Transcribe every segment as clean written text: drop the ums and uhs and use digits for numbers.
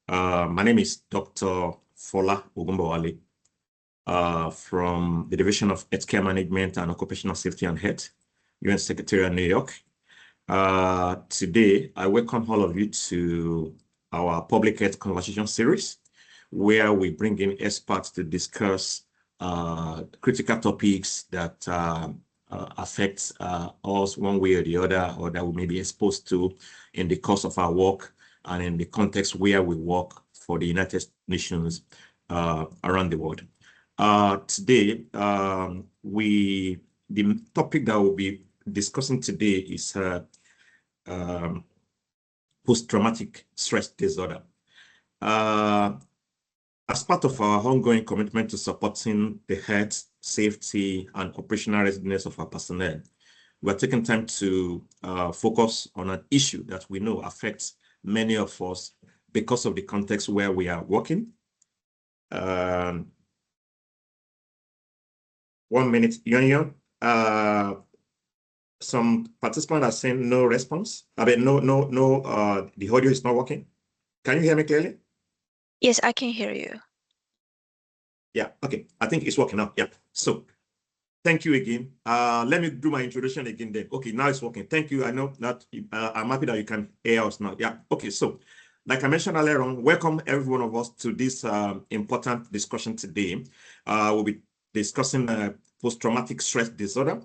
My name is Dr. Fola Ogunbowale from the Division of Healthcare Management and Occupational Safety and Health, UN Secretariat, New York. Today, I welcome all of you to our Public Health Conversation Series, where we bring in experts to discuss critical topics that affect us one way or the other, or that we may be exposed to in the course of our work and in the context where we work for the United Nations around the world. Today, the topic that we'll be discussing today is post-traumatic stress disorder. As part of our ongoing commitment to supporting the health, safety, and operational readiness of our personnel, we're taking time to focus on an issue that we know affects many of us because of the context where we are working. 1 minute, Yon. Some participants are saying no response. I mean, the audio is not working. Can you hear me clearly? Yes, I can hear you. Yeah, okay. I think it's working now. Yeah. So thank you again. Let me do my introduction again then. Okay, now it's working. Thank you. I know that I'm happy that you can hear us now. Yeah, okay. So like I mentioned earlier on, welcome every one of us to this important discussion today. We'll be discussing post-traumatic stress disorder.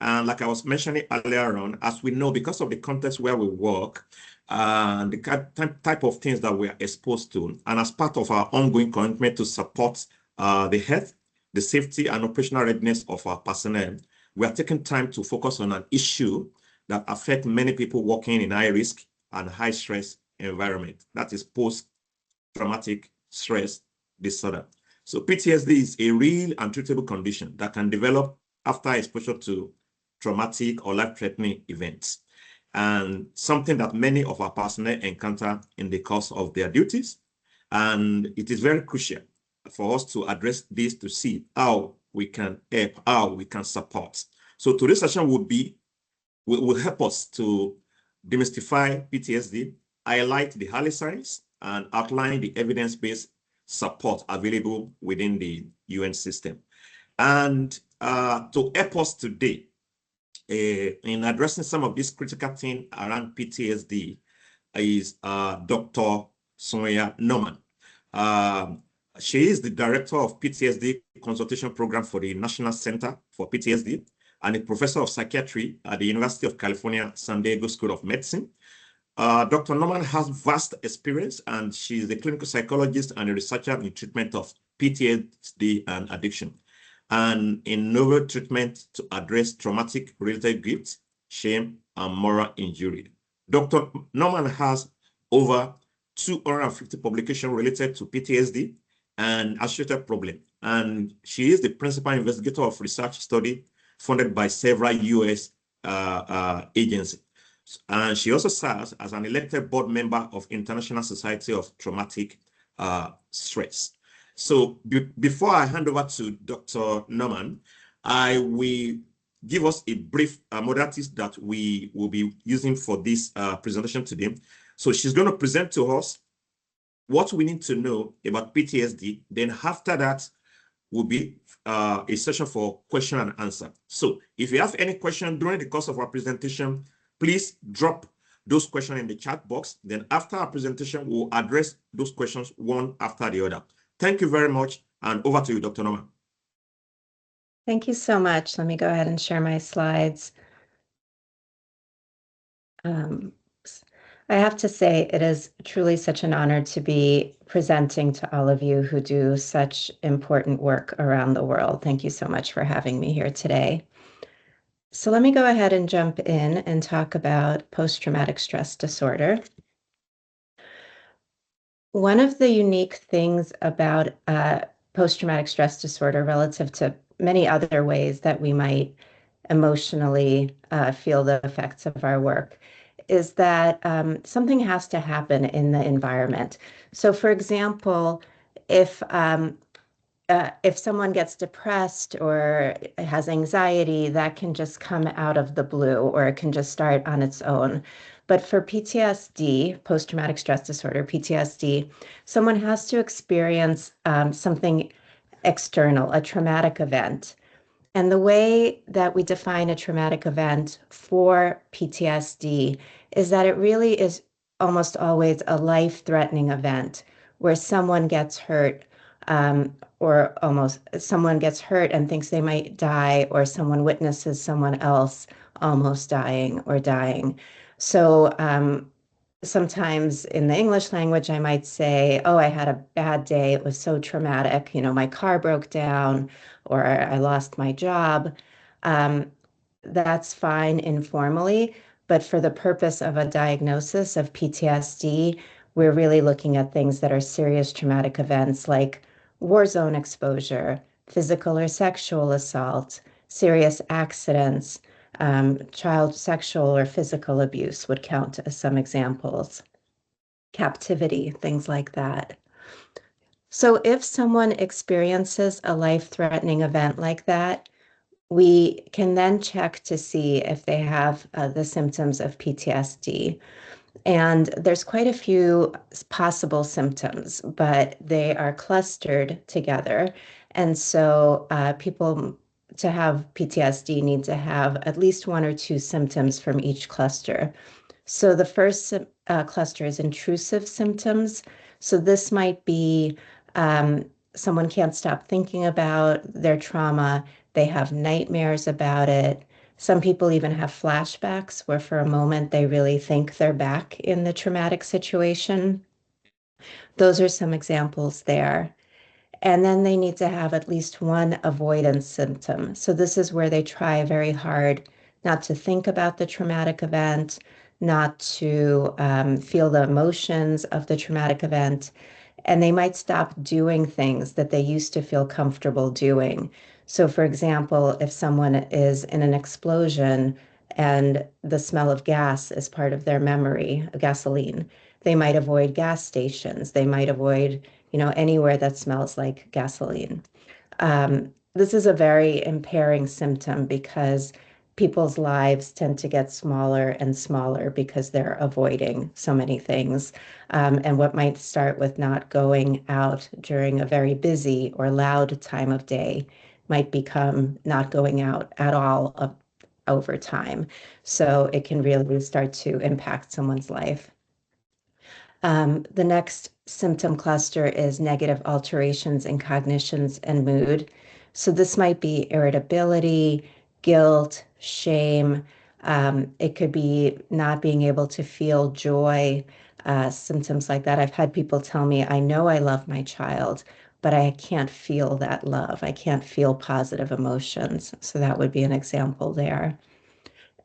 And like I was mentioning earlier on, as we know, because of the context where we work, and the type of things that we are exposed to, and as part of our ongoing commitment to support the health, the safety, and operational readiness of our personnel, we are taking time to focus on an issue that affects many people working in high risk and high stress environment. That is post-traumatic stress disorder. So PTSD is a real and treatable condition that can develop after exposure to traumatic or life-threatening events, and something that many of our personnel encounter in the course of their duties. And it is very crucial for us to address this to see how we can help, how we can support. So today's session will help us to demystify PTSD, highlight the early signs, and outline the evidence-based support available within the UN system. And to help us today in addressing some of these critical things around PTSD is Dr. Sonya Norman. She is the director of PTSD consultation program for the National Center for PTSD and a professor of psychiatry at the University of California, San Diego School of Medicine. Dr. Norman has vast experience, and she is a clinical psychologist and a researcher in treatment of PTSD and addiction, and in novel treatment to address traumatic related guilt, shame, and moral injury. Dr. Norman has over 250 publications related to PTSD and associated problem, and she is the principal investigator of research study funded by several U.S. agencies. And she also serves as an elected board member of International Society of Traumatic Stress. So before I hand over to Dr. Norman, I will give us a brief modalities that we will be using for this presentation today. So she's going to present to us what we need to know about PTSD. Then after that will be a session for question and answer. So if you have any question during the course of our presentation, please drop those questions in the chat box. Then after our presentation, we'll address those questions one after the other. Thank you very much, and over to you, Dr. Norman. Thank you so much. Let me go ahead and share my slides. I have to say it is truly such an honor to be presenting to all of you who do such important work around the world. Thank you so much for having me here today. So let me go ahead and jump in and talk about post-traumatic stress disorder. One of the unique things about post-traumatic stress disorder relative to many other ways that we might emotionally feel the effects of our work is that something has to happen in the environment. So for example, if someone gets depressed or has anxiety, that can just come out of the blue, or it can just start on its own. But for PTSD, post-traumatic stress disorder, PTSD, someone has to experience something external, a traumatic event. And the way that we define a traumatic event for PTSD is that it really is almost always a life-threatening event where someone gets hurt, or almost someone gets hurt and thinks they might die, or someone witnesses someone else almost dying or dying. So sometimes in the English language, I might say, oh, I had a bad day. It was so traumatic. My car broke down or I lost my job. Um, that's fine informally, but for the purpose of a diagnosis of PTSD, we're really looking at things that are serious traumatic events like war zone exposure, physical or sexual assault, serious accidents, child sexual or physical abuse would count as some examples. Captivity, things like that. So if someone experiences a life-threatening event like that, we can then check to see if they have the symptoms of PTSD. And there's quite a few possible symptoms, but they are clustered together. And so people to have PTSD need to have at least one or two symptoms from each cluster. So the first cluster is intrusive symptoms. So this might be someone can't stop thinking about their trauma. They have nightmares about it. Some people even have flashbacks where for a moment they really think they're back in the traumatic situation. Those are some examples there. And then they need to have at least one avoidance symptom. So this is where they try very hard not to think about the traumatic event, not to feel the emotions of the traumatic event, and they might stop doing things that they used to feel comfortable doing. So for example, if someone is in an explosion and the smell of gas is part of their memory, gasoline, they might avoid gas stations. They might avoid anywhere that smells like gasoline. This is a very impairing symptom because people's lives tend to get smaller and smaller because they're avoiding so many things. And what might start with not going out during a very busy or loud time of day might become not going out at all over time. So it can really start to impact someone's life. The next symptom cluster is negative alterations in cognitions and mood. So this might be irritability, guilt, shame. It could be not being able to feel joy, symptoms like that. I've had people tell me, I know I love my child, but I can't feel that love. I can't feel positive emotions. So that would be an example there.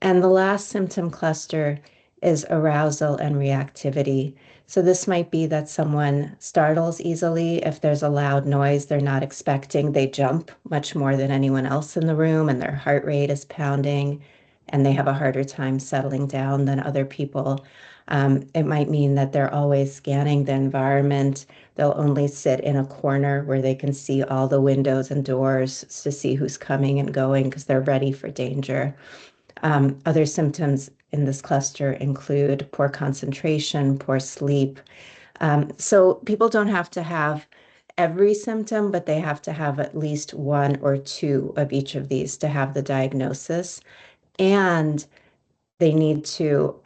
And the last symptom cluster is arousal and reactivity. So this might be that someone startles easily. If there's a loud noise they're not expecting, they jump much more than anyone else in the room, and their heart rate is pounding, and they have a harder time settling down than other people. It might mean that they're always scanning the environment. They'll only sit in a corner where they can see all the windows and doors to see who's coming and going because they're ready for danger. Other symptoms in this cluster include poor concentration, poor sleep. So people don't have to have every symptom, but they have to have at least one or two of each of these to have the diagnosis. And they need to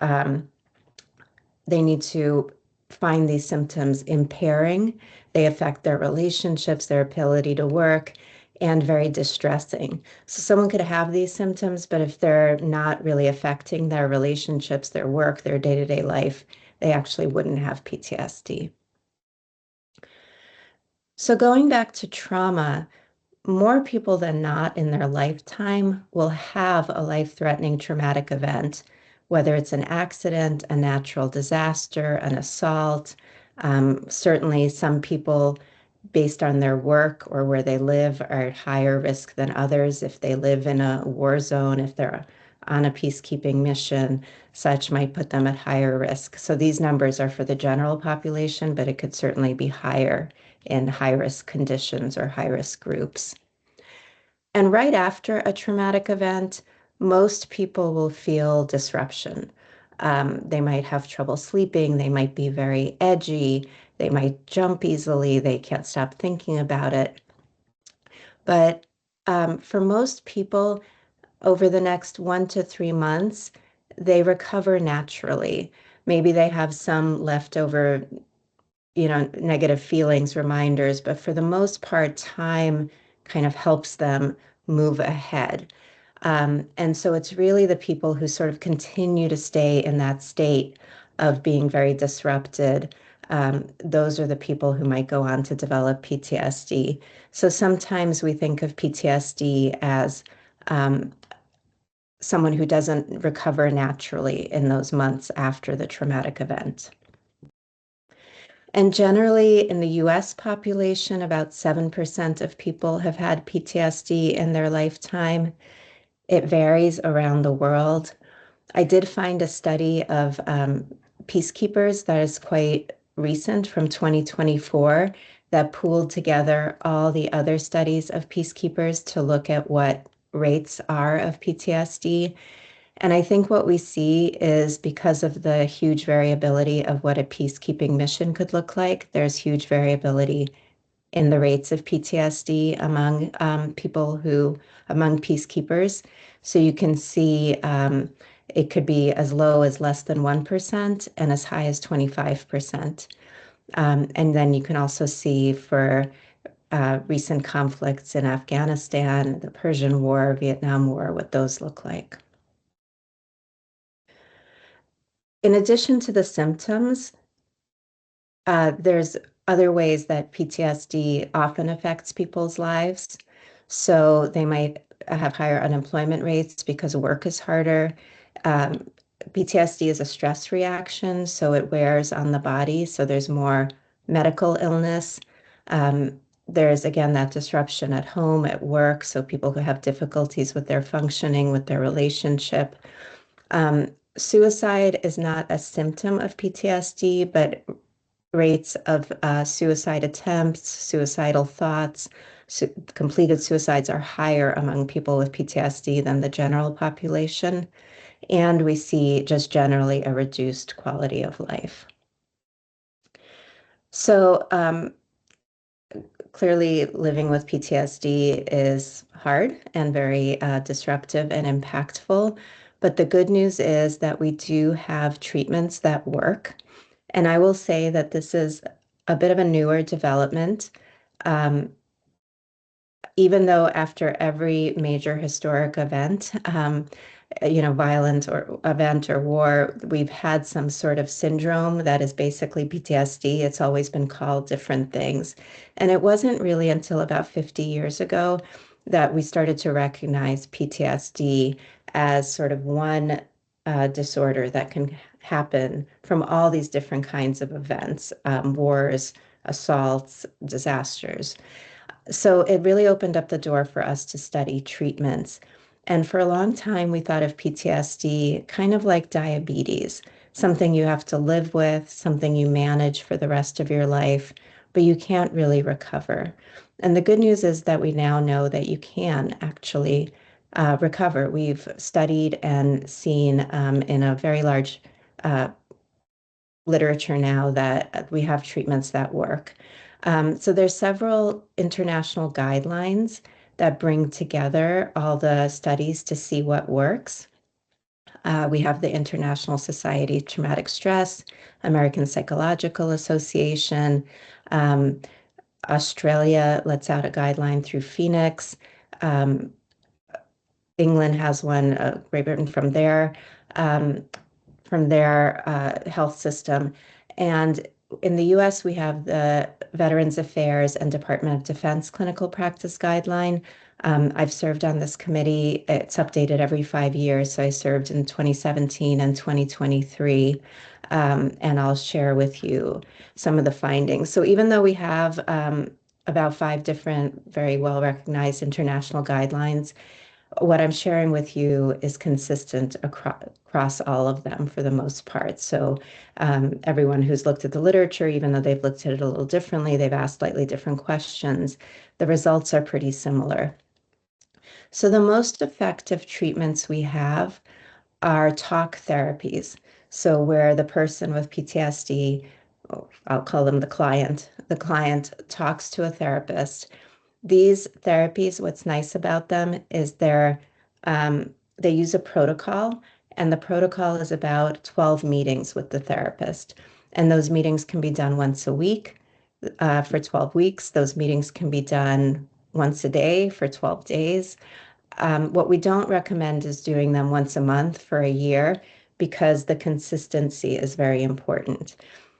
find these symptoms impairing. They affect their relationships, their ability to work, and very distressing. So someone could have these symptoms, but if they're not really affecting their relationships, their work, their day-to-day life, they actually wouldn't have PTSD. So going back to trauma, more people than not in their lifetime will have a life-threatening traumatic event, whether it's an accident, a natural disaster, an assault. Certainly some people, based on their work or where they live, are at higher risk than others. If they live in a war zone, if they're on a peacekeeping mission, such might put them at higher risk. So these numbers are for the general population, but it could certainly be higher in high-risk conditions or high-risk groups. And right after a traumatic event, most people will feel disruption. They might have trouble sleeping. They might be very edgy. They might jump easily. They can't stop thinking about it. But for most people, over the next 1 to 3 months, they recover naturally. Maybe they have some leftover, negative feelings, reminders, but for the most part, time kind of helps them move ahead. And so it's really the people who sort of continue to stay in that state of being very disrupted. Those are the people who might go on to develop PTSD. So sometimes we think of PTSD as someone who doesn't recover naturally in those months after the traumatic event. And generally, in the US population, about 7% of people have had PTSD in their lifetime. It varies around the world. I did find a study of peacekeepers that is quite recent from 2024 that pooled together all the other studies of peacekeepers to look at what rates are of PTSD. And I think what we see is because of the huge variability of what a peacekeeping mission could look like, there's huge variability in the rates of PTSD among among peacekeepers. So you can see it could be as low as less than 1% and as high as 25%. And then you can also see for recent conflicts in Afghanistan, the Persian War, Vietnam War, what those look like. In addition to the symptoms, there's other ways that PTSD often affects people's lives. So they might have higher unemployment rates because work is harder. PTSD is a stress reaction, so it wears on the body. So there's more medical illness. There's, again, that disruption at home, at work. So people who have difficulties with their functioning, with their relationship. Suicide is not a symptom of PTSD, but rates of suicide attempts, suicidal thoughts, completed suicides are higher among people with PTSD than the general population. And we see just generally a reduced quality of life. So clearly living with PTSD is hard and very disruptive and impactful. But the good news is that we do have treatments that work. And I will say that this is a bit of a newer development. Even though after every major historic event, violent or event or war, we've had some sort of syndrome that is basically PTSD. It's always been called different things. And it wasn't really until about 50 years ago that we started to recognize PTSD as sort of one disorder that can happen from all these different kinds of events, wars, assaults, disasters. So it really opened up the door for us to study treatments. And for a long time, we thought of PTSD kind of like diabetes, something you have to live with, something you manage for the rest of your life, but you can't really recover. And the good news is that we now know that you can actually recover. We've studied and seen in a very large literature now that we have treatments that work. So there's several international guidelines that bring together all the studies to see what works. We have the International Society of Traumatic Stress, American Psychological Association, Australia lets out a guideline through Phoenix. England has one, Great Britain from their health system. And in the US, we have the Veterans Affairs and Department of Defense Clinical Practice Guideline. I've served on this committee. It's updated every 5 years. So I served in 2017 and 2023. And I'll share with you some of the findings. So even though we have about 5 different very well-recognized international guidelines, what I'm sharing with you is consistent across all of them for the most part. So everyone who's looked at the literature, even though they've looked at it a little differently, they've asked slightly different questions, the results are pretty similar. So the most effective treatments we have are talk therapies. So where the person with PTSD, I'll call them the client talks to a therapist. These therapies, what's nice about them is they use a protocol, and the protocol is about 12 meetings with the therapist. And those meetings can be done once a week for 12 weeks. Those meetings can be done once a day for 12 days. What we don't recommend is doing them once a month for a year because the consistency is very important.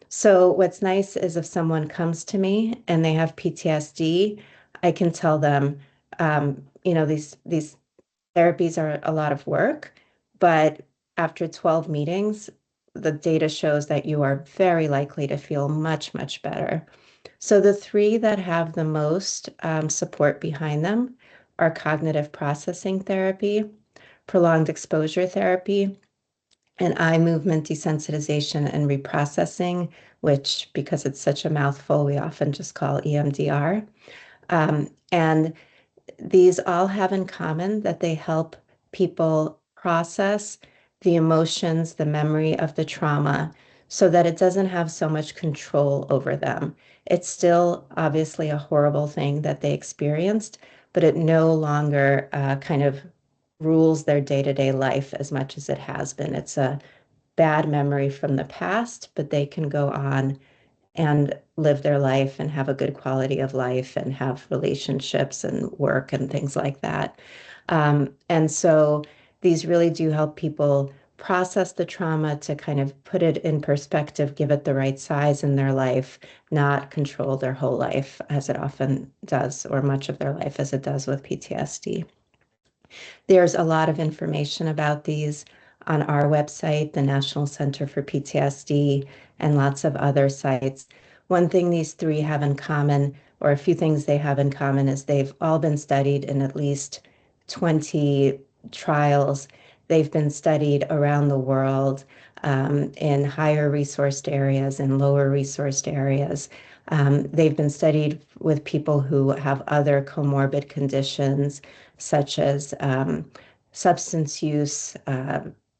So what's nice is if someone comes to me and they have PTSD, I can tell them, these therapies are a lot of work, but after 12 meetings, the data shows that you are very likely to feel much, much better. So the three that have the most support behind them are cognitive processing therapy, prolonged exposure therapy, and eye movement desensitization and reprocessing, which, because it's such a mouthful, we often just call EMDR. And these all have in common that they help people process the emotions, the memory of the trauma, so that it doesn't have so much control over them. It's still obviously a horrible thing that they experienced, but it no longer kind of rules their day-to-day life as much as it has been. It's a bad memory from the past, but they can go on and live their life and have a good quality of life and have relationships and work and things like that. And so these really do help people process the trauma to kind of put it in perspective, give it the right size in their life, not control their whole life as it often does, or much of their life as it does with PTSD. There's a lot of information about these on our website, the National Center for PTSD, and lots of other sites. One thing these three have in common, or a few things they have in common, is they've all been studied in at least 20 trials. They've been studied around the world in higher resourced areas and lower resourced areas. They've been studied with people who have other comorbid conditions, such as substance use,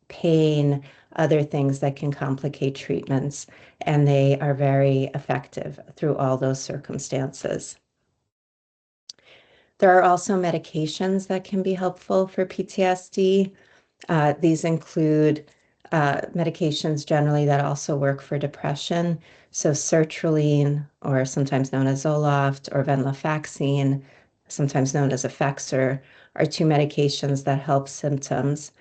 pain, other things that can complicate treatments, and they are very effective through all those circumstances. There are also medications that can be helpful for PTSD. These include medications generally that also work for depression. So sertraline, or sometimes known as Zoloft, or venlafaxine, sometimes known as Effexor, are two medications that help symptoms.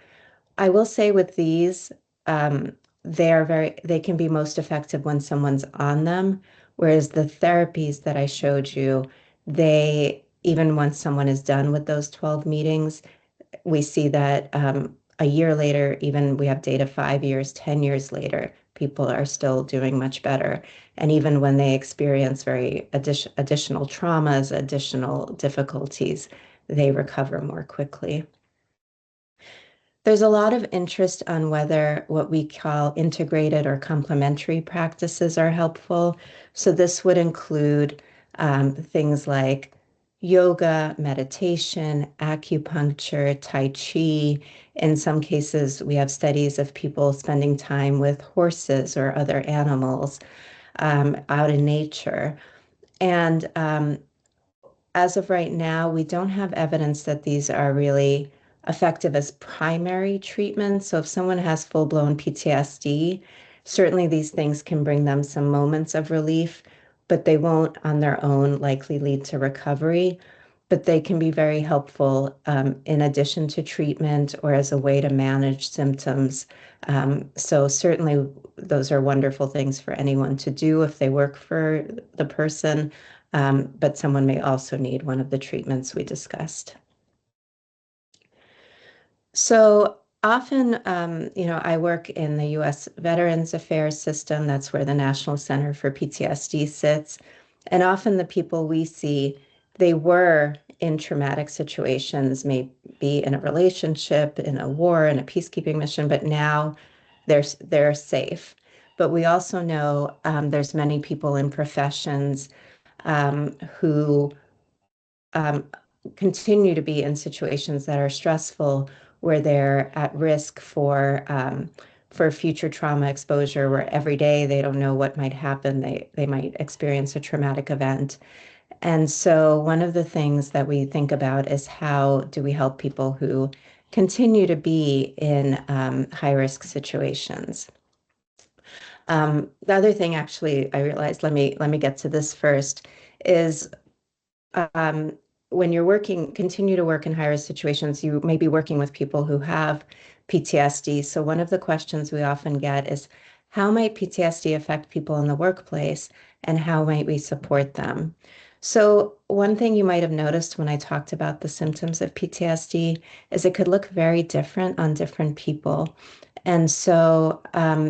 I will say with these, they can be most effective when someone's on them, whereas the therapies that I showed you, even once someone is done with those 12 meetings, we see that a year later, even we have data 5 years, 10 years later, people are still doing much better. And even when they experience very additional traumas, additional difficulties, they recover more quickly. There's a lot of interest on whether what we call integrated or complementary practices are helpful. So this would include things like yoga, meditation, acupuncture, tai chi. In some cases, we have studies of people spending time with horses or other animals out in nature. And as of right now, we don't have evidence that these are really effective as primary treatment. So if someone has full-blown PTSD, certainly these things can bring them some moments of relief, but they won't on their own likely lead to recovery. But they can be very helpful in addition to treatment or as a way to manage symptoms. So certainly those are wonderful things for anyone to do if they work for the person, but someone may also need one of the treatments we discussed. So often, I work in the U.S. Veterans Affairs system. That's where the National Center for PTSD sits. And often the people we see, they were in traumatic situations, maybe in a relationship, in a war, in a peacekeeping mission, but now they're safe. But we also know there's many people in professions who continue to be in situations that are stressful, where they're at risk for for future trauma exposure, where every day they don't know what might happen. They might experience a traumatic event. And so one of the things that we think about is how do we help people who continue to be in high-risk situations. The other thing, actually, I realized, let me get to this first, is when you're continue to work in high-risk situations, you may be working with people who have PTSD. So one of the questions we often get is, how might PTSD affect people in the workplace, and how might we support them? So one thing you might have noticed when I talked about the symptoms of PTSD is it could look very different on different people. And so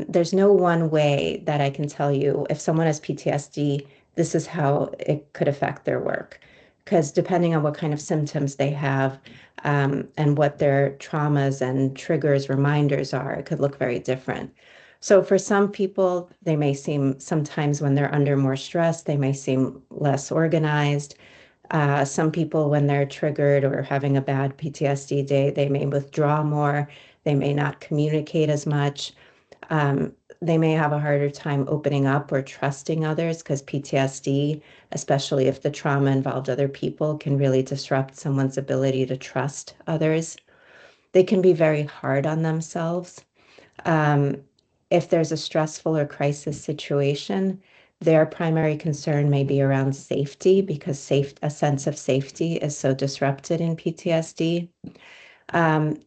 there's no one way that I can tell you if someone has PTSD, this is how it could affect their work. Because depending on what kind of symptoms they have and what their traumas and triggers, reminders are, it could look very different. So for some people, they may seem, sometimes when they're under more stress, they may seem less organized. Some people, when they're triggered or having a bad PTSD day, they may withdraw more. They may not communicate as much. They may have a harder time opening up or trusting others, because PTSD, especially if the trauma involved other people, can really disrupt someone's ability to trust others. They can be very hard on themselves. If there's a stressful or crisis situation, their primary concern may be around safety, because a sense of safety is so disrupted in PTSD.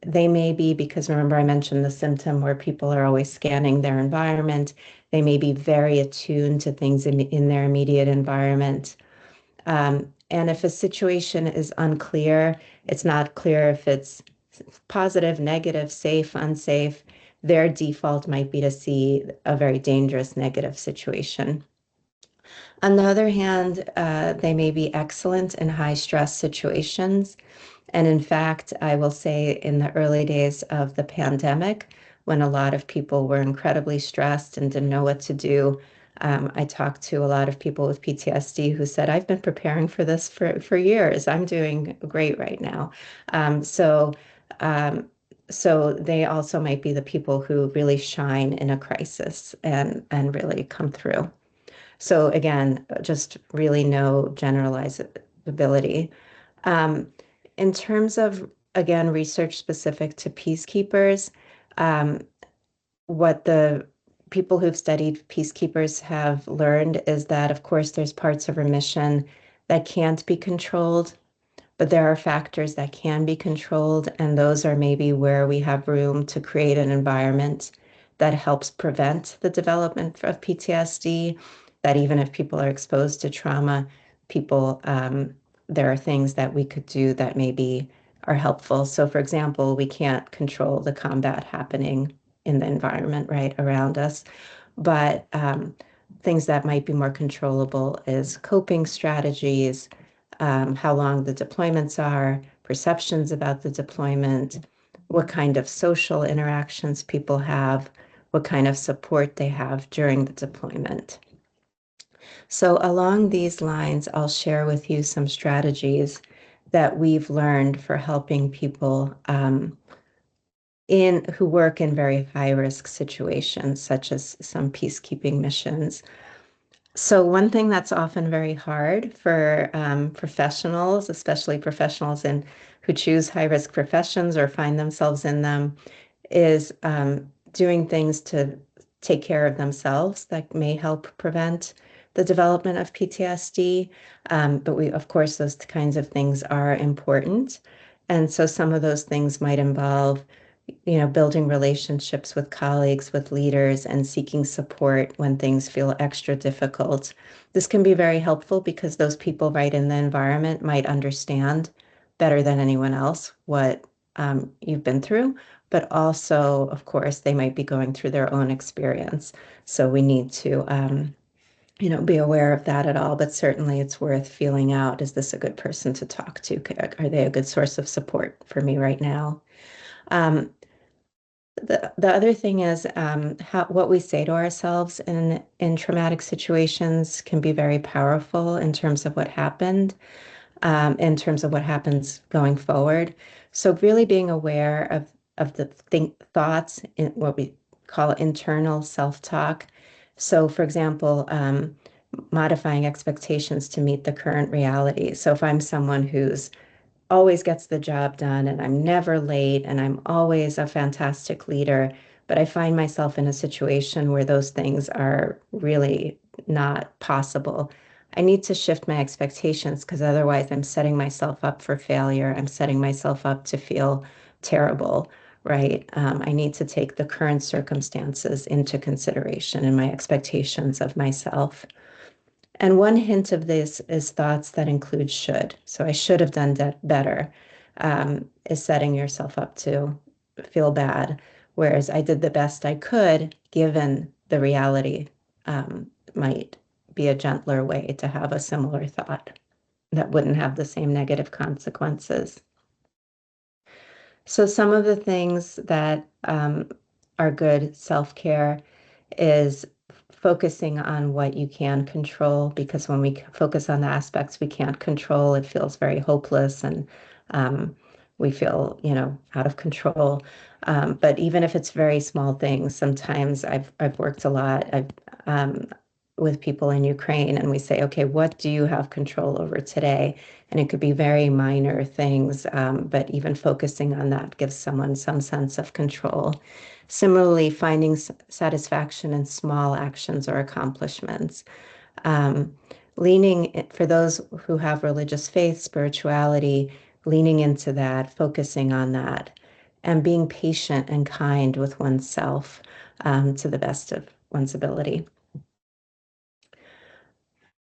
They may be, because remember I mentioned the symptom where people are always scanning their environment, they may be very attuned to things in their immediate environment. And if a situation is unclear, it's not clear if it's positive, negative, safe, unsafe, their default might be to see a very dangerous negative situation. On the other hand, they may be excellent in high stress situations. And in fact, I will say in the early days of the pandemic, when a lot of people were incredibly stressed and didn't know what to do, I talked to a lot of people with PTSD who said, I've been preparing for this for years. I'm doing great right now. Um, so they also might be the people who really shine in a crisis and really come through. So again, just really no generalizability. Um, in terms of, again, research specific to peacekeepers, what the people who've studied peacekeepers have learned is that, of course, there's parts of a mission that can't be controlled, but there are factors that can be controlled, and those are maybe where we have room to create an environment that helps prevent the development of PTSD, that even if people are exposed to trauma, there are things that we could do that maybe are helpful. So for example, we can't control the combat happening in the environment right around us, but things that might be more controllable is coping strategies, how long the deployments are, perceptions about the deployment, what kind of social interactions people have, what kind of support they have during the deployment. So along these lines, I'll share with you some strategies that we've learned for helping people who work in very high-risk situations, such as some peacekeeping missions. So one thing that's often very hard for professionals, especially professionals who choose high-risk professions or find themselves in them, is doing things to take care of themselves that may help prevent the development of PTSD. But of course, those kinds of things are important. And so some of those things might involve building relationships with colleagues, with leaders, and seeking support when things feel extra difficult. This can be very helpful because those people right in the environment might understand better than anyone else what you've been through, but also, of course, they might be going through their own experience. So we need to, be aware of that at all, but certainly it's worth feeling out, is this a good person to talk to? Are they a good source of support for me right now? The other thing is what we say to ourselves in traumatic situations can be very powerful in terms of what happened, in terms of what happens going forward. So really being aware of the thoughts in what we call internal self-talk. So, for example, modifying expectations to meet the current reality. So if I'm someone who's always gets the job done and I'm never late and I'm always a fantastic leader, but I find myself in a situation where those things are really not possible. I need to shift my expectations because otherwise I'm setting myself up for failure. I'm setting myself up to feel terrible, right? I need to take the current circumstances into consideration and my expectations of myself. And one hint of this is thoughts that include should. So I should have done that better, is setting yourself up to feel bad. Whereas I did the best I could, given the reality, might be a gentler way to have a similar thought that wouldn't have the same negative consequences. So some of the things that are good self-care is focusing on what you can control, because when we focus on the aspects we can't control, it feels very hopeless and we feel, out of control. But even if it's very small things, sometimes I've worked a lot with people in Ukraine, and we say, okay, what do you have control over today? And it could be very minor things, but even focusing on that gives someone some sense of control. Similarly, finding satisfaction in small actions or accomplishments. Leaning, for those who have religious faith, spirituality, leaning into that, focusing on that, and being patient and kind with oneself to the best of one's ability.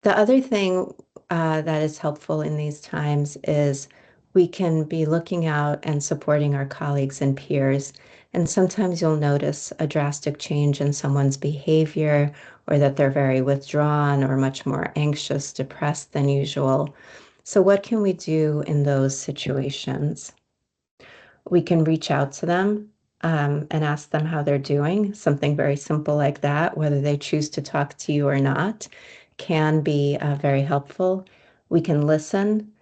The other thing that is helpful in these times is we can be looking out and supporting our colleagues and peers. And sometimes you'll notice a drastic change in someone's behavior, or that they're very withdrawn or much more anxious, depressed than usual. So what can we do in those situations? We can reach out to them and ask them how they're doing. Something very simple like that, whether they choose to talk to you or not, can be very helpful. We can listen,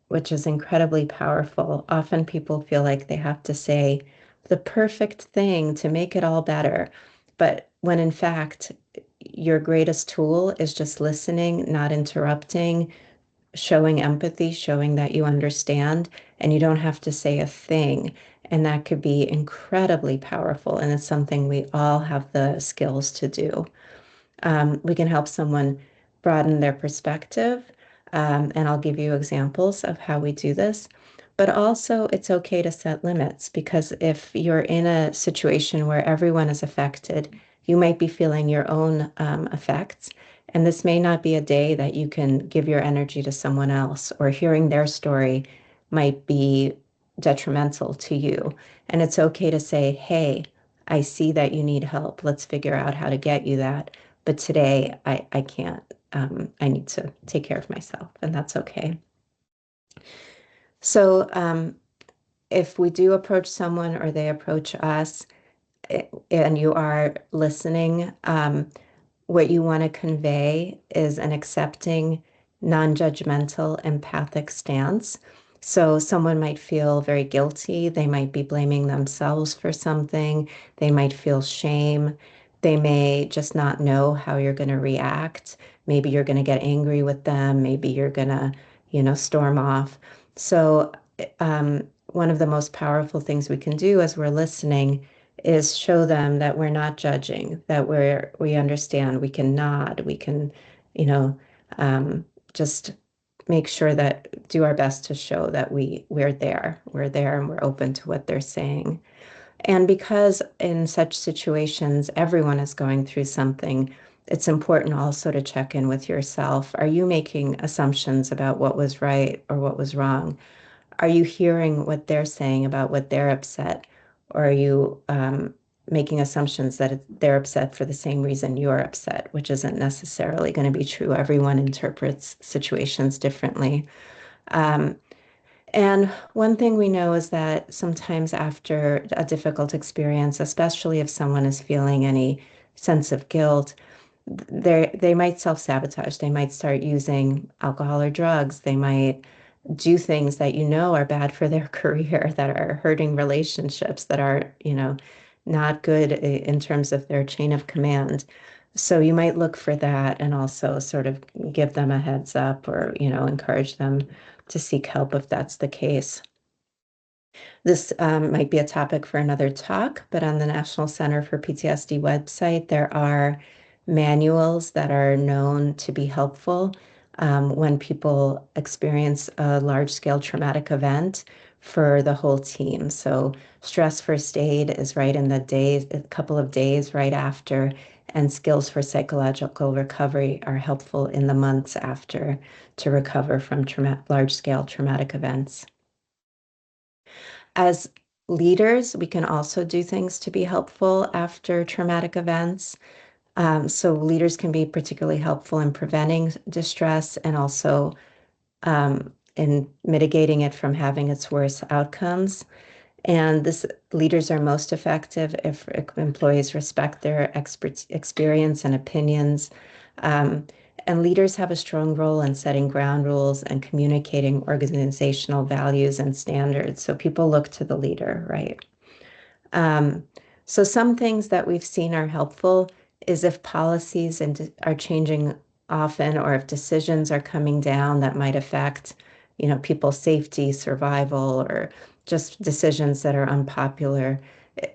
which is incredibly powerful. Often people feel like they have to say the perfect thing to make it all better. But when in fact, your greatest tool is just listening, not interrupting, showing empathy, showing that you understand, and you don't have to say a thing. And that could be incredibly powerful. And it's something we all have the skills to do. We can help someone broaden their perspective. And I'll give you examples of how we do this. But also, it's okay to set limits, because if you're in a situation where everyone is affected, you might be feeling your own effects. And this may not be a day that you can give your energy to someone else, or hearing their story might be detrimental to you. And it's okay to say, hey, I see that you need help. Let's figure out how to get you that. But today I can't. I need to take care of myself, and that's okay. So if we do approach someone or they approach us, and you are listening, what you want to convey is an accepting, non-judgmental, empathic stance. So someone might feel very guilty. They might be blaming themselves for something. They might feel shame. They may just not know how you're going to react. Maybe you're going to get angry with them. Maybe you're going to, storm off. So one of the most powerful things we can do as we're listening is show them that we're not judging, that we understand, we can nod, we can, just make sure that do our best to show that we're there and we're open to what they're saying. And because in such situations, everyone is going through something, it's important also to check in with yourself. Are you making assumptions about what was right or what was wrong? Are you hearing what they're saying about what they're upset? Or are you making assumptions that they're upset for the same reason you're upset, which isn't necessarily going to be true. Everyone interprets situations differently. And one thing we know is that sometimes after a difficult experience, especially if someone is feeling any sense of guilt, they might self-sabotage. They might start using alcohol or drugs. They might do things that are bad for their career, that are hurting relationships, that are, not good in terms of their chain of command. So you might look for that and also sort of give them a heads up or, encourage them to seek help if that's the case. This might be a topic for another talk, but on the National Center for PTSD website, there are manuals that are known to be helpful when people experience a large-scale traumatic event for the whole team. So stress first aid is right in the days, a couple of days right after, and skills for psychological recovery are helpful in the months after to recover from large-scale traumatic events. As leaders, we can also do things to be helpful after traumatic events. So leaders can be particularly helpful in preventing distress and also in mitigating it from having its worst outcomes. And leaders are most effective if employees respect their experience and opinions. And leaders have a strong role in setting ground rules and communicating organizational values and standards. So people look to the leader, right? So some things that we've seen are helpful is if policies are changing often, or if decisions are coming down that might affect, people's safety, survival, or just decisions that are unpopular,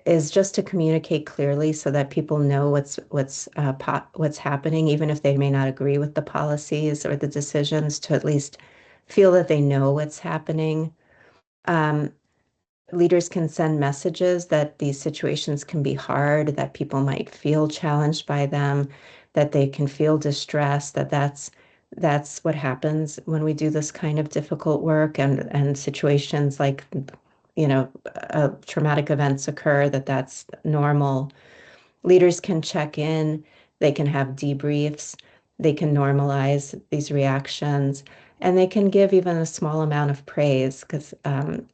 is just to communicate clearly so that people know what's happening, even if they may not agree with the policies or the decisions, to at least feel that they know what's happening. Leaders can send messages that these situations can be hard, that people might feel challenged by them, that they can feel distressed, that's what happens when we do this kind of difficult work, and situations like, traumatic events occur, that's normal. Leaders can check in, they can have debriefs, they can normalize these reactions, and they can give even a small amount of praise, because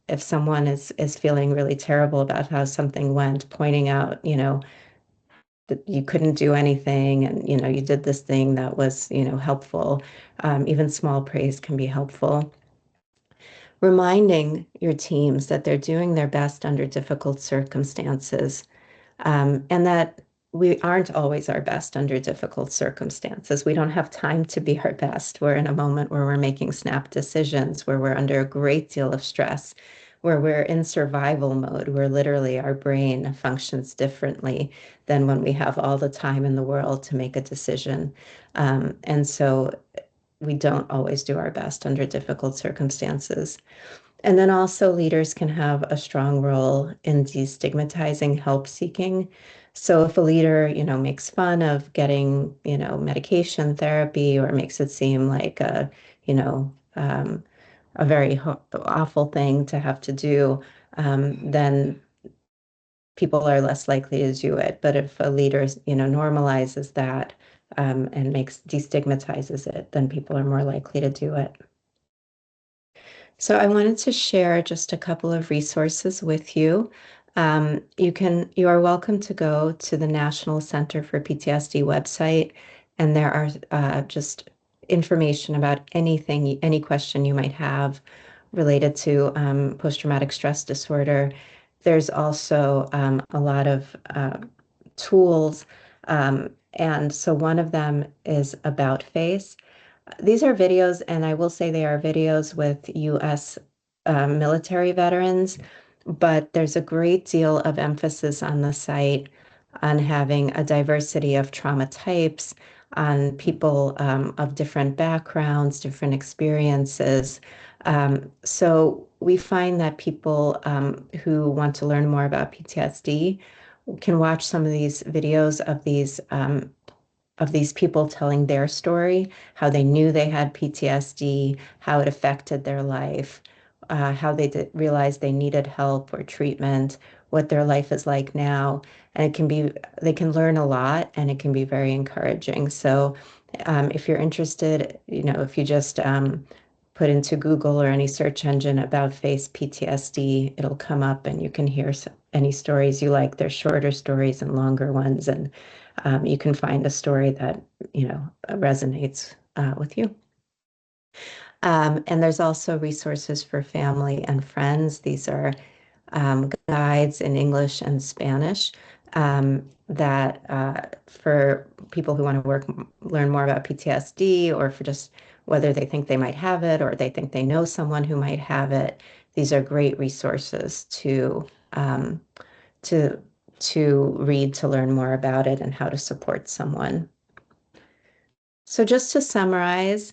if someone is feeling really terrible about how something went, pointing out, that you couldn't do anything, and you did this thing that was, helpful. Even small praise can be helpful. Reminding your teams that they're doing their best under difficult circumstances, and that we aren't always our best under difficult circumstances. We don't have time to be our best. We're in a moment where we're making snap decisions, where we're under a great deal of stress, where we're in survival mode, where literally our brain functions differently than when we have all the time in the world to make a decision. And so we don't always do our best under difficult circumstances. And then also leaders can have a strong role in destigmatizing help seeking. So if a leader, makes fun of getting, medication therapy, or makes it seem like a very awful thing to have to do, then people are less likely to do it. But if a leader, normalizes that, and destigmatizes it, then people are more likely to do it. So I wanted to share just a couple of resources with you. You are welcome to go to the National Center for PTSD website, and there are just information about anything, any question you might have related to post-traumatic stress disorder. There's also a lot of tools, and so one of them is About Face. These are videos, and I will say they are videos with U.S. Military veterans, but there's a great deal of emphasis on the site on having a diversity of trauma types, on people of different backgrounds, different experiences. So we find that people who want to learn more about PTSD can watch some of these videos of these people telling their story, how they knew they had PTSD, how it affected their life, how they realized they needed help or treatment, what their life is like now. And they can learn a lot, and it can be very encouraging. So if you're interested, if you just put into Google or any search engine About Face PTSD, it'll come up, and you can hear any stories you like. There's shorter stories and longer ones, and you can find a story that resonates with you. And there's also resources for family and friends. These are guides in English and Spanish that for people who want to learn more about PTSD, or for just whether they think they might have it or they think they know someone who might have it. These are great resources um, to read to learn more about it and how to support someone. So just to summarize,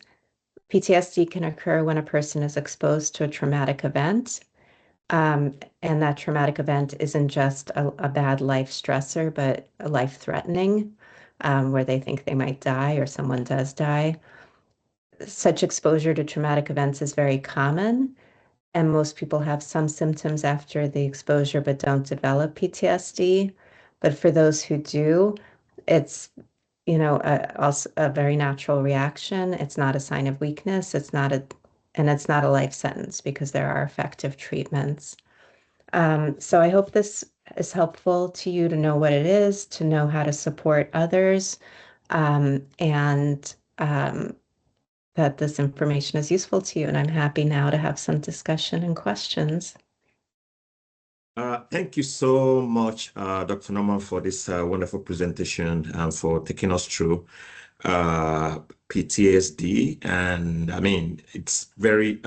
PTSD can occur when a person is exposed to a traumatic event. And that traumatic event isn't just a bad life stressor, but a life-threatening, where they think they might die or someone does die. Such exposure to traumatic events is very common, and most people have some symptoms after the exposure but don't develop PTSD. But for those who do, it's also a very natural reaction. It's not a sign of weakness. And it's not a life sentence because there are effective treatments. So I hope this is helpful to you to know what it is, to know how to support others, and that this information is useful to you. And I'm happy now to have some discussion and questions. Thank you so much, Dr. Norman, for this wonderful presentation and for taking us through PTSD. And I mean, it's very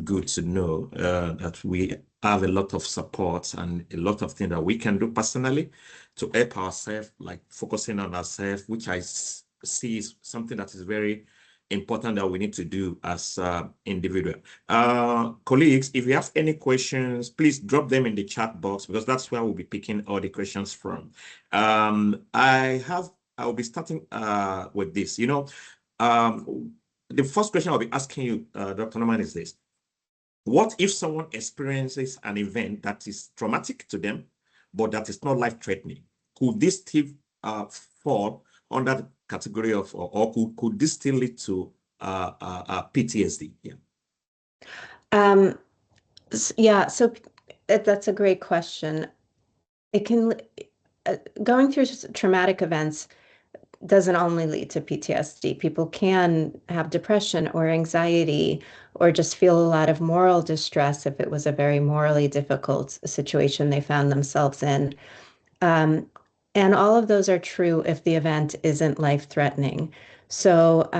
good to know that we have a lot of support and a lot of things that we can do personally to help ourselves, like focusing on ourselves, which I see is something that is very important that we need to do as individual. Colleagues, if you have any questions, please drop them in the chat box because that's where we'll be picking all the questions from. I'll be starting with this. The first question I'll be asking you, Dr. Norman, is this. What if someone experiences an event that is traumatic to them, but that is not life-threatening? Could this still fall under the category of, or could this still lead to PTSD? Yeah, so that's a great question. It can, going through traumatic events doesn't only lead to PTSD. People can have depression or anxiety or just feel a lot of moral distress if it was a very morally difficult situation they found themselves in. And all of those are true if the event isn't life-threatening. So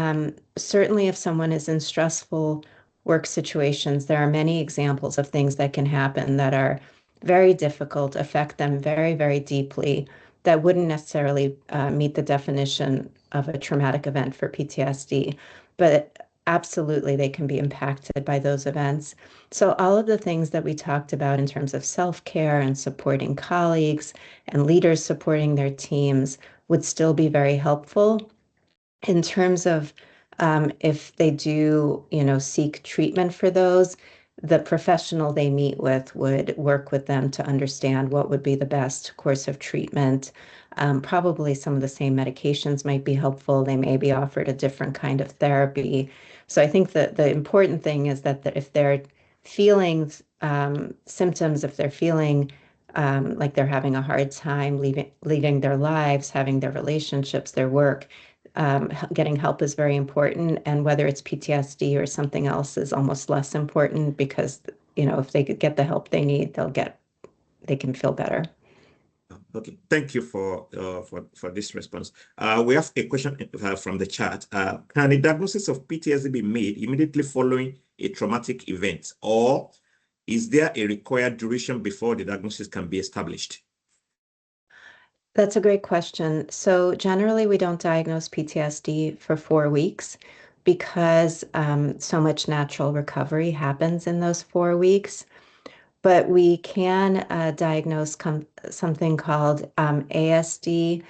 certainly if someone is in stressful work situations, there are many examples of things that can happen that are very difficult, affect them very, very deeply, that wouldn't necessarily meet the definition of a traumatic event for PTSD. But absolutely, they can be impacted by those events. So all of the things that we talked about in terms of self-care and supporting colleagues and leaders supporting their teams would still be very helpful. In terms of if they do, seek treatment for those, the professional they meet with would work with them to understand what would be the best course of treatment. Probably some of the same medications might be helpful. They may be offered a different kind of therapy. So I think that the important thing is that if they're feeling symptoms, if they're feeling like they're having a hard time leading their lives, having their relationships, their work, getting help is very important. And whether it's PTSD or something else is almost less important because, if they could get the help they need, they can feel better. Okay, thank you for this response. We have a question from the chat. Can a diagnosis of PTSD be made immediately following a traumatic event, or is there a required duration before the diagnosis can be established? That's a great question. So generally, we don't diagnose PTSD for 4 weeks because so much natural recovery happens in those 4 weeks. But we can diagnose something called ASD,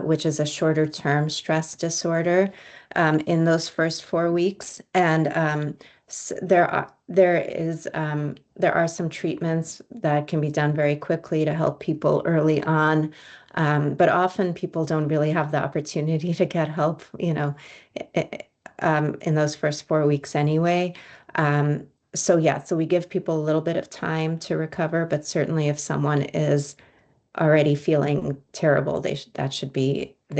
which is a shorter term stress disorder, in those first 4 weeks. And there are some treatments that can be done very quickly to help people early on. But often people don't really have the opportunity to get help, in those first 4 weeks anyway. So we give people a little bit of time to recover, but certainly if someone is already feeling terrible, they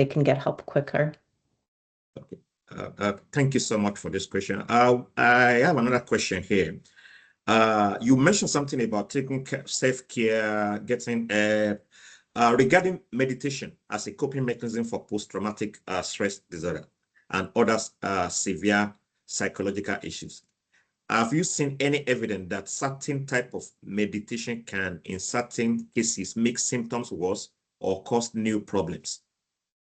can get help quicker. Okay. Thank you so much for this question. I have another question here. You mentioned something about taking self-care, getting regarding meditation as a coping mechanism for post-traumatic stress disorder and other severe psychological issues. Have you seen any evidence that certain type of meditation can, in certain cases, make symptoms worse or cause new problems?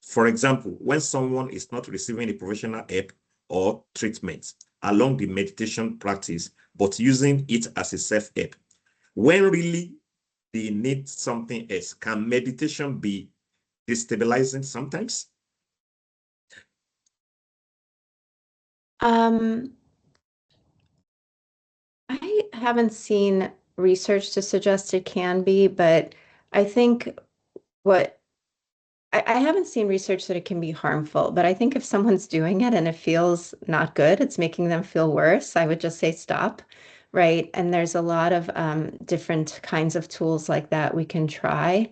For example, when someone is not receiving a professional help or treatment along the meditation practice, but using it as a self-help, when really they need something else, can meditation be destabilizing sometimes? I haven't seen research to suggest it can be, but I think what I haven't seen research that it can be harmful, but I think if someone's doing it and it feels not good, it's making them feel worse, I would just say stop, right? And there's a lot of different kinds of tools like that we can try.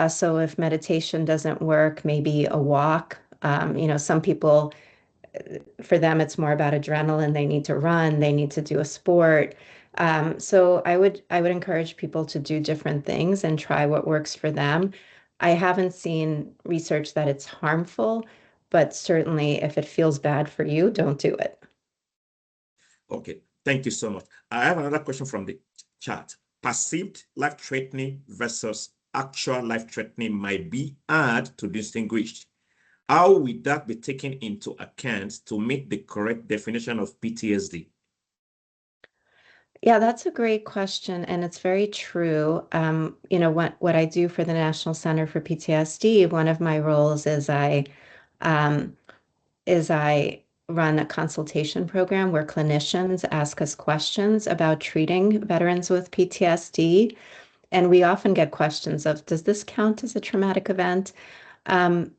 So if meditation doesn't work, maybe a walk. Some people, for them, it's more about adrenaline. They need to run, they need to do a sport. So I would encourage people to do different things and try what works for them. I haven't seen research that it's harmful, but certainly if it feels bad for you, don't do it. Okay, thank you so much. I have another question from the chat. Perceived life-threatening versus actual life-threatening might be hard to distinguish. How would that be taken into account to make the correct definition of PTSD? Yeah, that's a great question, and it's very true. What I do for the National Center for PTSD, one of my roles um, is I run a consultation program where clinicians ask us questions about treating veterans with PTSD. And we often get questions of, does this count as a traumatic event? Um,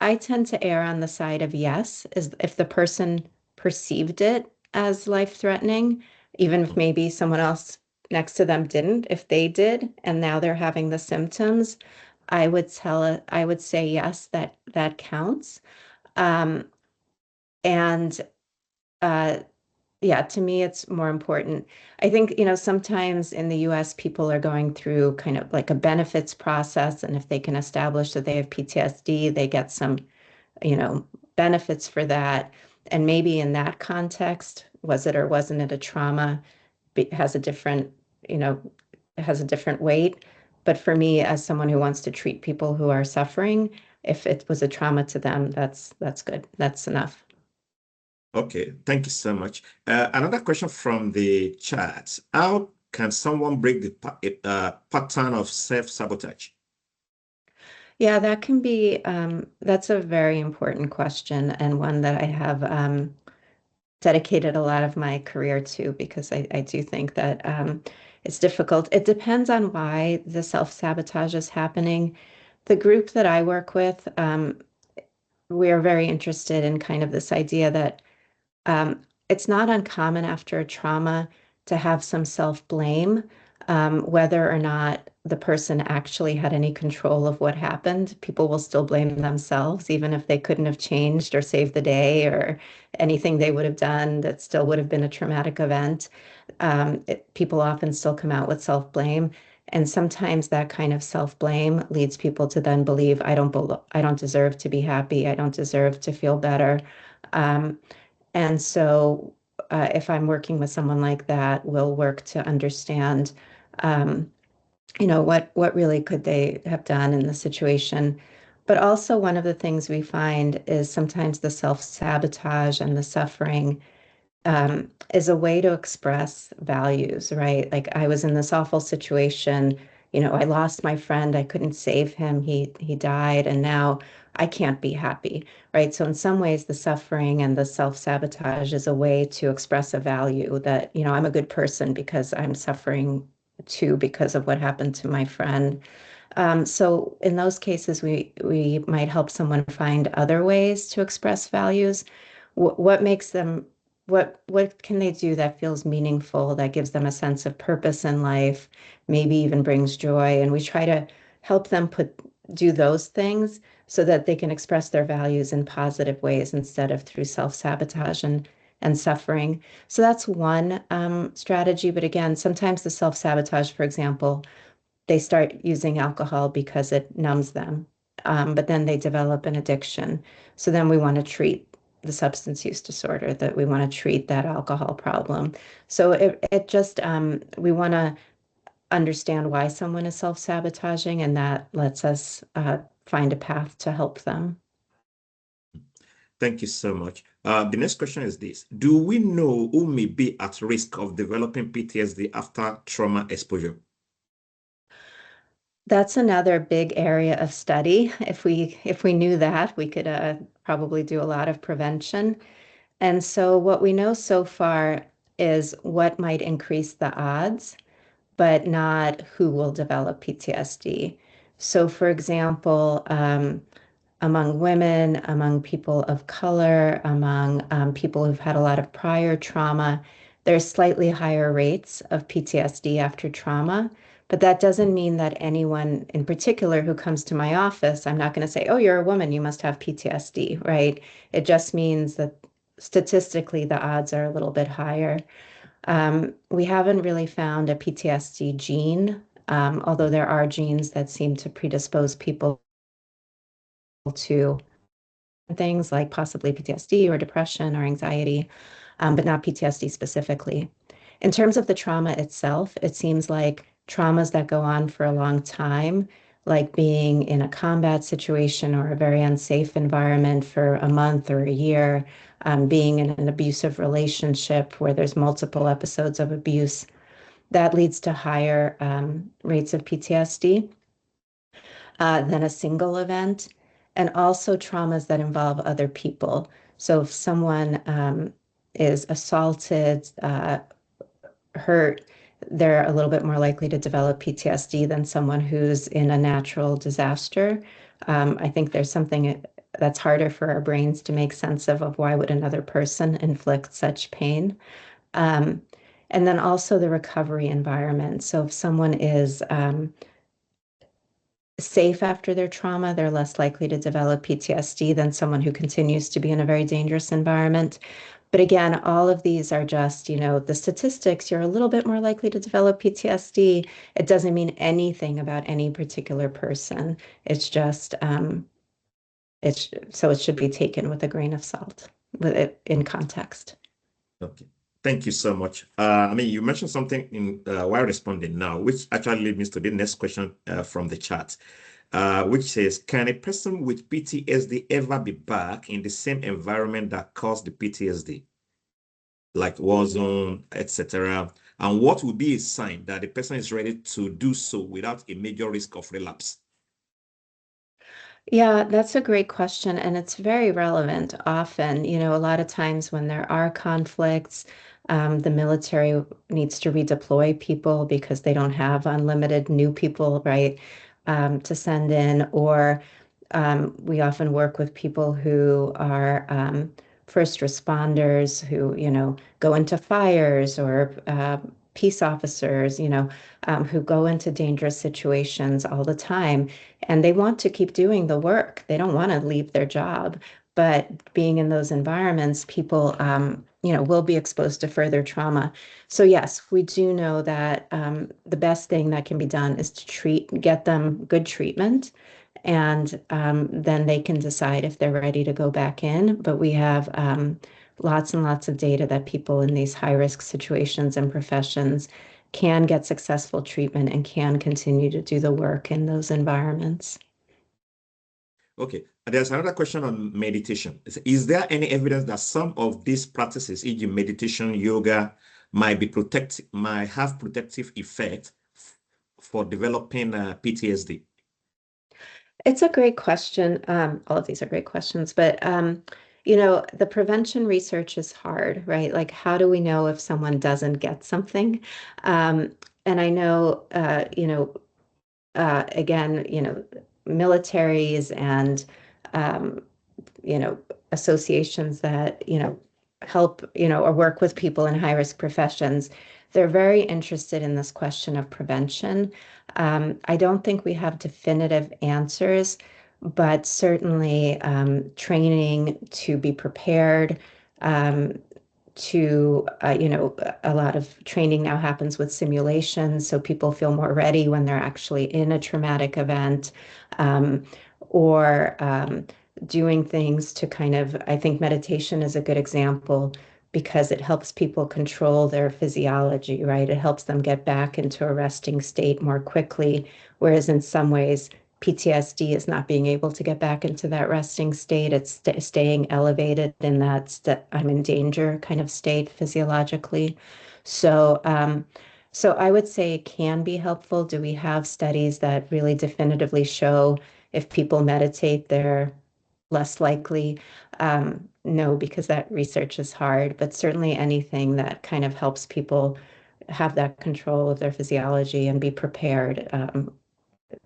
I tend to err on the side of yes, is if the person perceived it as life-threatening, even if maybe someone else next to them didn't, if they did, and now they're having the symptoms, I would say yes, that counts. Um, and uh, yeah, to me, it's more important. I think, sometimes in the US, people are going through kind of like a benefits process, and if they can establish that they have PTSD, they get some, benefits for that. And maybe in that context, was it or wasn't it a trauma, has a different, you know, has a different weight. But for me, as someone who wants to treat people who are suffering, if it was a trauma to them, that's good. That's enough. Okay, thank you so much. Another question from the chat. How can someone break the pattern of self-sabotage? Yeah, that's a very important question and one that I have dedicated a lot of my career to because I do think that it's difficult. It depends on why the self-sabotage is happening. The group that I work with, we are very interested in kind of this idea that um, it's not uncommon after a trauma to have some self-blame, whether or not the person actually had any control of what happened. People will still blame themselves, even if they couldn't have changed or saved the day or anything they would have done that still would have been a traumatic event. People often still come out with self-blame. And sometimes that kind of self-blame leads people to then believe, I don't deserve to be happy. I don't deserve to feel better. Um, and so, if I'm working with someone like that, we'll work to understand, um, what really could they have done in the situation. But also, one of the things we find is sometimes the self-sabotage and the suffering is a way to express values, right? Like I was in this awful situation, I lost my friend, I couldn't save him, he died, and now I can't be happy, right? So in some ways, the suffering and the self-sabotage is a way to express a value that, I'm a good person because I'm suffering too because of what happened to my friend. So in those cases, we might help someone find other ways to express values. What makes them, what can they do that feels meaningful, that gives them a sense of purpose in life, maybe even brings joy? And we try to help them do those things so that they can express their values in positive ways instead of through self-sabotage. and suffering. So that's one strategy. But again, sometimes the self-sabotage, for example, they start using alcohol because it numbs them, but then they develop an addiction. So then we want to treat the substance use disorder, that we want to treat that alcohol problem. So it just, we want to understand why someone is self-sabotaging, and that lets us find a path to help them. Thank you so much. The next question is this. Do we know who may be at risk of developing PTSD after trauma exposure? That's another big area of study. If we knew that, we could probably do a lot of prevention. And so what we know so far is what might increase the odds, but not who will develop PTSD. So, for example, among women, among people of color, among people who've had a lot of prior trauma, there's slightly higher rates of PTSD after trauma. But that doesn't mean that anyone in particular who comes to my office, I'm not going to say, oh, you're a woman, you must have PTSD, right? It just means that statistically the odds are a little bit higher. We haven't really found a PTSD gene, although there are genes that seem to predispose people to things like possibly PTSD or depression or anxiety, but not PTSD specifically. In terms of the trauma itself, it seems like traumas that go on for a long time, like being in a combat situation or a very unsafe environment for a month or a year, being in an abusive relationship where there's multiple episodes of abuse, that leads to higher rates of PTSD than a single event, and also traumas that involve other people. So if someone is assaulted, hurt, they're a little bit more likely to develop PTSD than someone who's in a natural disaster. I think there's something that's harder for our brains to make sense of why would another person inflict such pain. Um, and then also the recovery environment. So if someone is safe after their trauma, they're less likely to develop PTSD than someone who continues to be in a very dangerous environment. But again, all of these are just, the statistics. You're a little bit more likely to develop PTSD. It doesn't mean anything about any particular person. It's just, so it should be taken with a grain of salt, with it in context. Okay. Thank you so much. You mentioned something in while responding now, which actually leads me to the next question from the chat, which says, can a person with PTSD ever be back in the same environment that caused the PTSD, like war zone, etc.? And what would be a sign that the person is ready to do so without a major risk of relapse? Yeah, that's a great question, and it's very relevant often. A lot of times when there are conflicts, the military needs to redeploy people because they don't have unlimited new people, right, to send in. Or we often work with people who are first responders who, go into fires, or peace officers, who go into dangerous situations all the time, and they want to keep doing the work. They don't want to leave their job, but being in those environments, people, will be exposed to further trauma. So yes, we do know that the best thing that can be done is to get them good treatment, and then they can decide if they're ready to go back in. But we have lots and lots of data that people in these high-risk situations and professions can get successful treatment and can continue to do the work in those environments. Okay, and there's another question on meditation. Is there any evidence that some of these practices, e.g. meditation, yoga, might have protective effect for developing PTSD? It's a great question. All of these are great questions, but the prevention research is hard, right? Like, how do we know if someone doesn't get something? And I know, again, militaries and associations that help or work with people in high risk professions, they're very interested in this question of prevention. I don't think we have definitive answers, but certainly training to be prepared, to, a lot of training now happens with simulations, so people feel more ready when they're actually in a traumatic event, um, or doing things to kind of, I think meditation is a good example because it helps people control their physiology, right? It helps them get back into a resting state more quickly, whereas in some ways, PTSD is not being able to get back into that resting state. It's staying elevated in that I'm in danger kind of state physiologically. So I would say it can be helpful. Do we have studies that really definitively show if people meditate, they're less likely? No, because that research is hard, but certainly anything that kind of helps people have that control of their physiology and be prepared,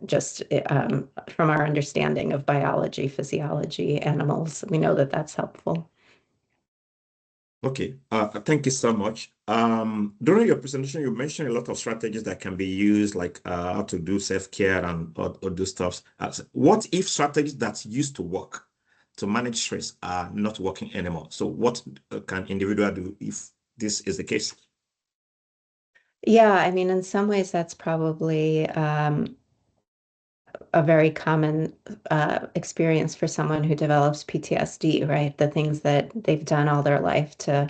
just from our understanding of biology, physiology, animals, we know that that's helpful. Okay, thank you so much. During your presentation, you mentioned a lot of strategies that can be used, like how to do self-care and or do stuff. What if strategies that used to work to manage stress are not working anymore? So what can individual do if this is the case? Yeah, I mean, in some ways, that's probably a very common experience for someone who develops PTSD, right? The things that they've done all their life to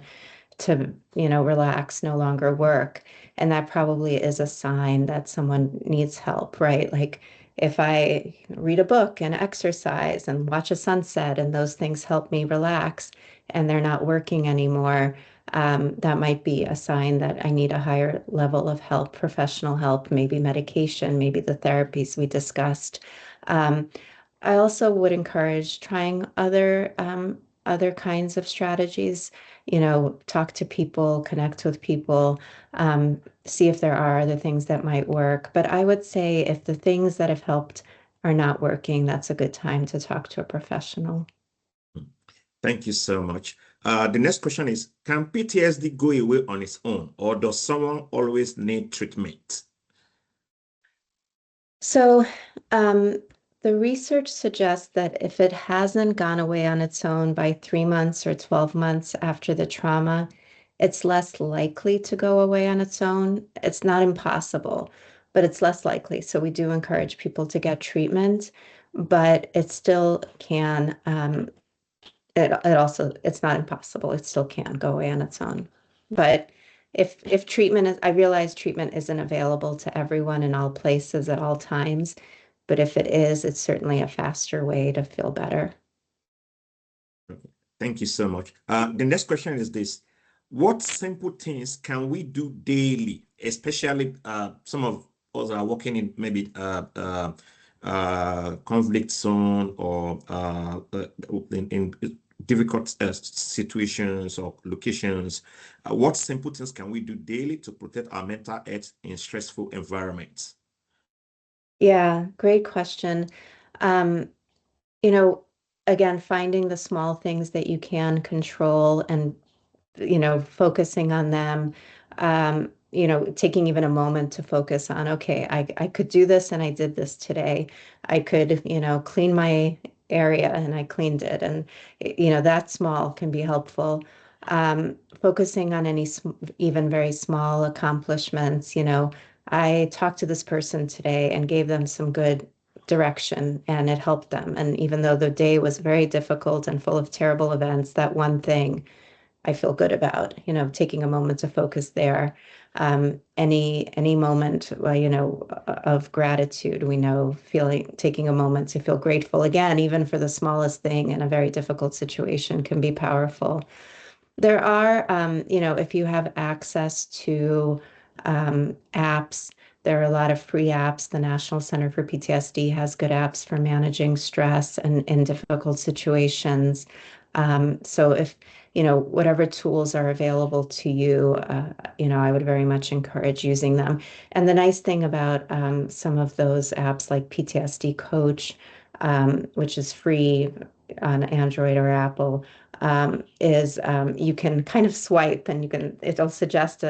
relax no longer work, and that probably is a sign that someone needs help, right? Like if I read a book and exercise and watch a sunset and those things help me relax and they're not working anymore, that might be a sign that I need a higher level of help, professional help, maybe medication, maybe the therapies we discussed. um, I also would encourage trying other kinds of strategies, talk to people, connect with people, see if there are other things that might work. But I would say if the things that have helped are not working, that's a good time to talk to a professional. Thank you so much. The next question is, can PTSD go away on its own, or does someone always need treatment? So, um, the research suggests that if it hasn't gone away on its own by 3 months or 12 months after the trauma, it's less likely to go away on its own. It's not impossible, but it's less likely. So we do encourage people to get treatment, but it still can, it's not impossible. It still can go away on its own. But if treatment is, I realize treatment isn't available to everyone in all places at all times, but if it is, it's certainly a faster way to feel better. Thank you so much. The next question is this. What simple things can we do daily, especially some of us are working in maybe conflict zone or in difficult situations or locations. What simple things can we do daily to protect our mental health in stressful environments? Yeah, great question. Um, you know, again, finding the small things that you can control and focusing on them, taking even a moment to focus on, okay, I could do this and I did this today. I could, clean my area and I cleaned it. And, that small can be helpful. Focusing on any even very small accomplishments, I talked to this person today and gave them some good direction and it helped them. And even though the day was very difficult and full of terrible events, that one thing I feel good about, taking a moment to focus there. Any moment, of gratitude, we know taking a moment to feel grateful again, even for the smallest thing in a very difficult situation can be powerful. There are, if you have access to apps, there are a lot of free apps. The National Center for PTSD has good apps for managing stress and in difficult situations. So if, whatever tools are available to you, I would very much encourage using them. And the nice thing about some of those apps like PTSD Coach, which is free on Android or Apple, is you can kind of swipe and it'll suggest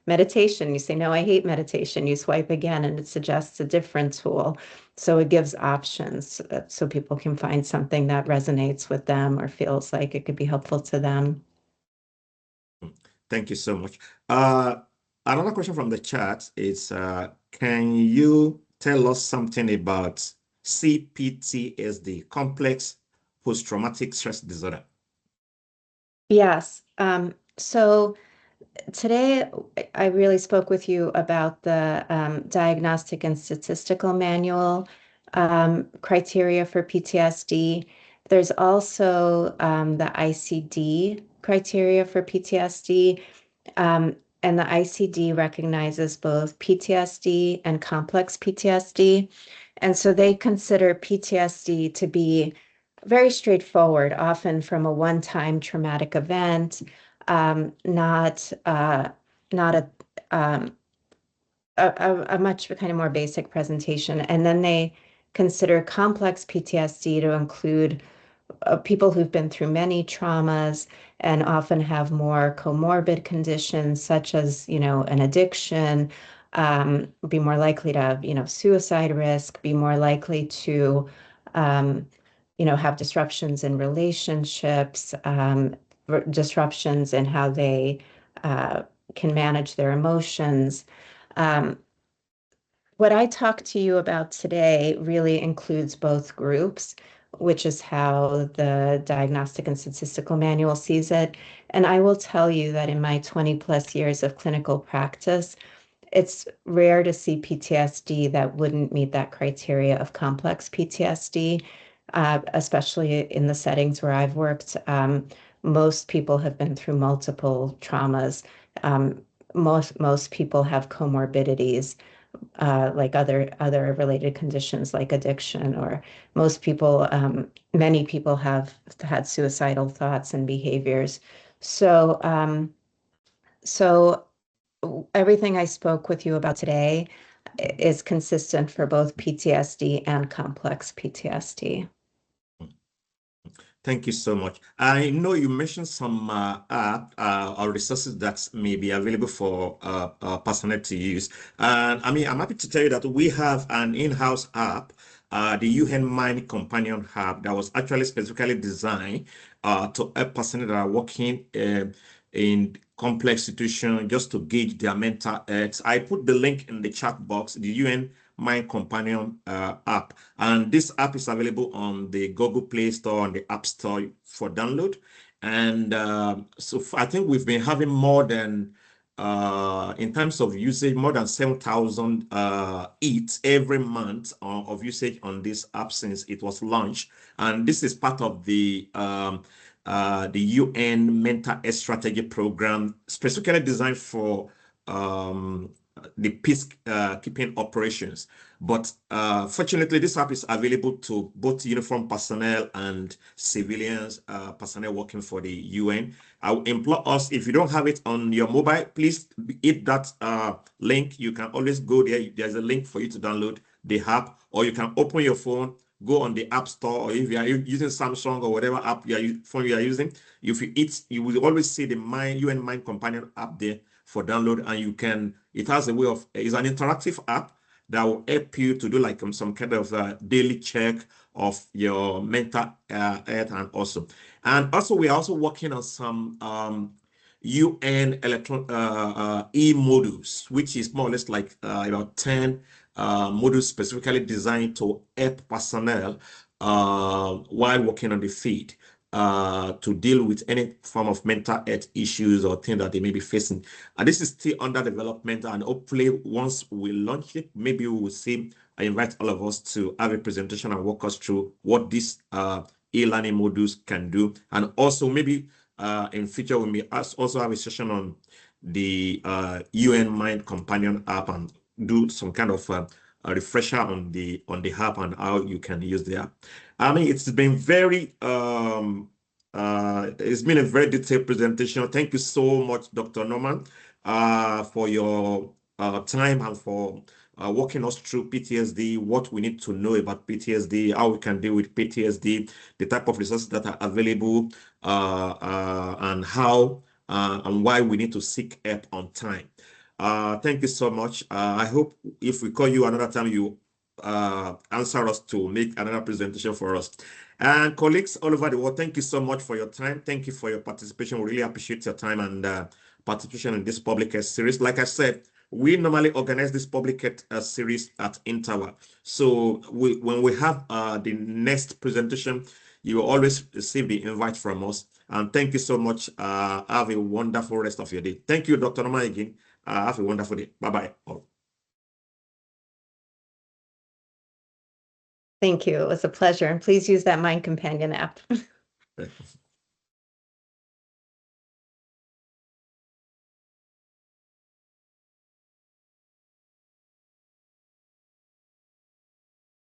meditation. You say, no, I hate meditation. You swipe again and it suggests a different tool. So it gives options so people can find something that resonates with them or feels like it could be helpful to them. Thank you so much. Another question from the chat is, can you tell us something about CPTSD, complex post-traumatic stress disorder? Yes. So today I really spoke with you about the Diagnostic and Statistical Manual criteria for PTSD. There's also the ICD criteria for PTSD. And the ICD recognizes both PTSD and complex PTSD. And so they consider PTSD to be very straightforward, often from a one-time traumatic event, not a much kind of more basic presentation. And then they consider complex PTSD to include people who've been through many traumas and often have more comorbid conditions, such as, an addiction, be more likely to have, suicide risk, be more likely to, have disruptions in relationships, disruptions in how they can manage their emotions. What I talked to you about today really includes both groups, which is how the Diagnostic and Statistical Manual sees it. And I will tell you that in my 20 plus years of clinical practice, it's rare to see PTSD that wouldn't meet that criteria of complex PTSD, especially in the settings where I've worked. Most people have been through multiple traumas. Most people have comorbidities, like other related conditions like addiction, or many people have had suicidal thoughts and behaviors. So, so everything I spoke with you about today is consistent for both PTSD and complex PTSD. Thank you so much. I know you mentioned some app or resources that may be available for personnel to use. And I mean, I'm happy to tell you that we have an in-house app, the UN Mind Companion app, that was actually specifically designed to help personnel that are working in complex situations just to gauge their mental health. I put the link in the chat box, the UN Mind Companion app. And this app is available on the Google Play Store and the App Store for download. And so I think we've been having more than, in terms of usage, more than 7,000 hits every month of usage on this app since it was launched. And this is part of the UN Mental Health Strategy Program, specifically designed for the peacekeeping operations. But fortunately, this app is available to both uniformed personnel and civilians, personnel working for the UN. I will implore us, if you don't have it on your mobile, please hit that link. You can always go there. There's a link for you to download the app, or you can open your phone, go on the App Store, or if you are using Samsung or whatever app phone you are using, if you hit, you will always see the UN Mind Companion app there for download, and it has a way of, it's an interactive app that will help you to do like some kind of daily check of your mental health. And also we are also working on some UN e-modules, which is more or less like about 10 modules specifically designed to help personnel while working on the field to deal with any form of mental health issues or things that they may be facing. And this is still under development, and hopefully once we launch it, maybe we will see, I invite all of us to have a presentation and walk us through what these e-learning modules can do. And also maybe in future, we may also have a session on the UN Mind Companion app and do some kind of a refresher on the app and how you can use the app. I mean, it's been it's been a very detailed presentation. Thank you so much, Dr. Norman, for your time and for walking us through PTSD, what we need to know about PTSD, how we can deal with PTSD, the type of resources that are available, and how and why we need to seek help on time. Thank you so much. I hope if we call you another time, you answer us to make another presentation for us. And colleagues all over the world, thank you so much for your time. Thank you for your participation. We really appreciate your time and participation in this public health series. Like I said, we normally organize this public health series at Interval. So when we have the next presentation, you will always receive the invite from us. And thank you so much. Have a wonderful rest of your day. Thank you, Dr. Norman, again. Have a wonderful day. Bye-bye. Thank you. It was a pleasure. And please use that Mind Companion app.